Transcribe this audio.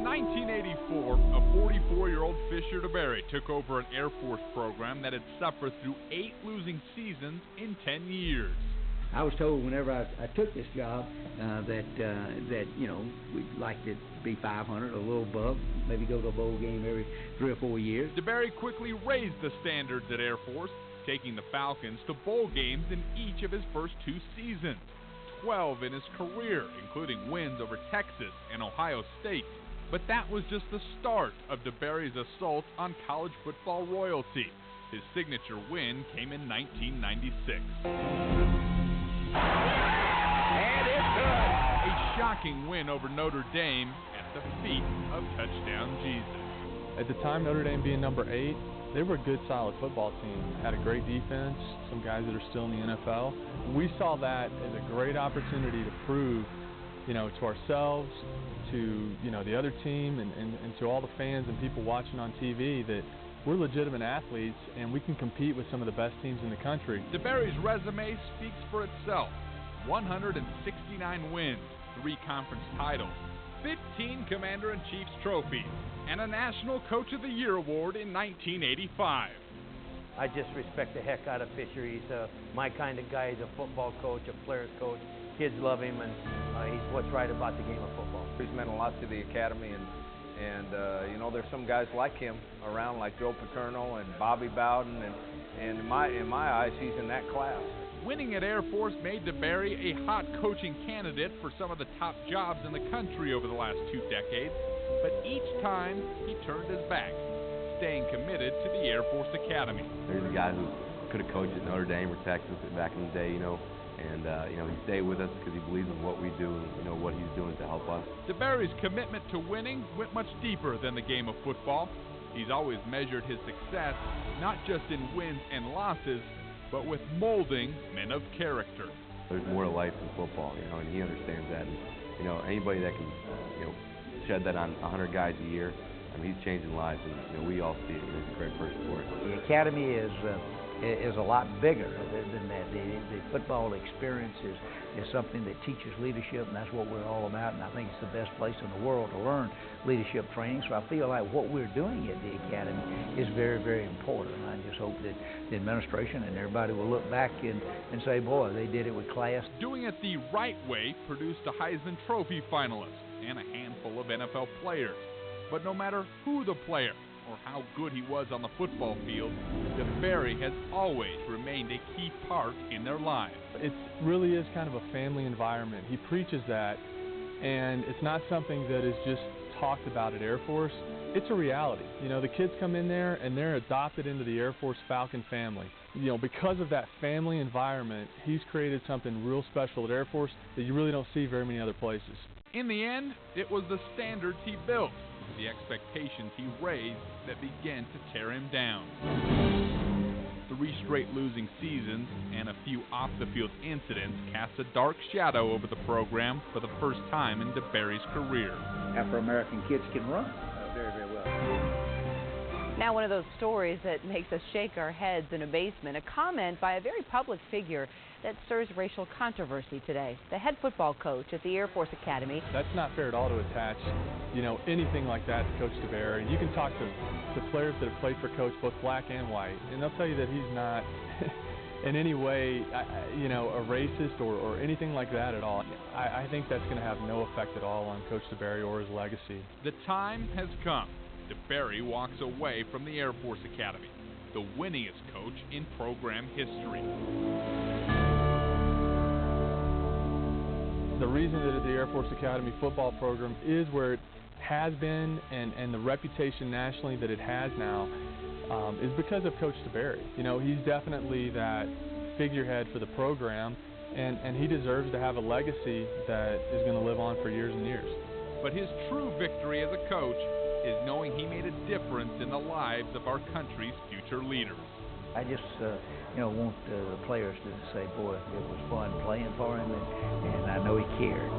In 1984, a 44-year-old Fisher DeBerry took over an Air Force program that had suffered through 8 losing seasons in 10 years. I was told whenever I took this job that we'd like to be 500, a little above, maybe go to a bowl game every 3 or 4 years. DeBerry quickly raised the standards at Air Force, taking the Falcons to bowl games in each of his first 2 seasons, 12 in his career, including wins over Texas and Ohio State. But that was just the start of DeBerry's assault on college football royalty. His signature win came in 1996. And it's good. A shocking win over Notre Dame at the feet of Touchdown Jesus. At the time, Notre Dame being number 8, they were a good, solid football team. Had a great defense, some guys that are still in the NFL. We saw that as a great opportunity to prove, to ourselves, to, the other team, and to all the fans and people watching on TV that we're legitimate athletes and we can compete with some of the best teams in the country. DeBerry's resume speaks for itself. 169 wins, 3 conference titles, 15 Commander-in-Chief's trophies, and a National Coach of the Year award in 1985. I just respect the heck out of Fisher. He's my kind of guy. He's a football coach, a player's coach. Kids love him, and he's what's right about the game of football. He's meant a lot to the academy, and there's some guys like him around, like Joe Paterno and Bobby Bowden, and in my eyes, he's in that class. Winning at Air Force made DeBerry a hot coaching candidate for some of the top jobs in the country over the last 2 decades, but each time he turned his back, staying committed to the Air Force Academy. There's a guy who could have coached at Notre Dame or Texas back in the day, and he stayed with us because he believes in what we do and what he's doing to help us. DeBerry's commitment to winning went much deeper than the game of football. He's always measured his success not just in wins and losses, but with molding men of character. There's more to life than football, and he understands that. And, anybody that can, shed that on 100 guys a year, he's changing lives, and we all see it. He's a great person for it. The academy is a lot bigger than that. The football experience is something that teaches leadership, and that's what we're all about, and I think it's the best place in the world to learn leadership training. So I feel like what we're doing at the academy is very, very important. I just hope that the administration and everybody will look back and say, boy, they did it with class. Doing it the right way produced a Heisman Trophy finalist and a handful of NFL players. But no matter who the player or how good he was on the football field, DeBerry has always remained a key part in their lives. It really is kind of a family environment. He preaches that, and it's not something that is just talked about at Air Force. It's a reality. The kids come in there and they're adopted into the Air Force Falcon family. Because of that family environment, he's created something real special at Air Force that you really don't see very many other places. In the end, it was the standards he built, the expectations he raised, that began to tear him down. 3 straight losing seasons and a few off-the-field incidents cast a dark shadow over the program for the first time in DeBerry's career. Afro-American kids can run very, very well. Now, one of those stories that makes us shake our heads in amazement, a comment by a very public figure that stirs racial controversy today. The head football coach at the Air Force Academy. That's not fair at all to attach, anything like that to Coach DeBerry. You can talk to players that have played for Coach, both black and white, and they'll tell you that he's not in any way, a racist or anything like that at all. I think that's going to have no effect at all on Coach DeBerry or his legacy. The time has come. DeBerry walks away from the Air Force Academy, the winningest coach in program history. The reason that the Air Force Academy football program is where it has been and the reputation nationally that it has now is because of Coach DeBerry. He's definitely that figurehead for the program, and he deserves to have a legacy that is going to live on for years and years. But his true victory as a coach is knowing he made a difference in the lives of our country's future leaders. I just, want the players to say, boy, it was fun playing for him, and I know he cared.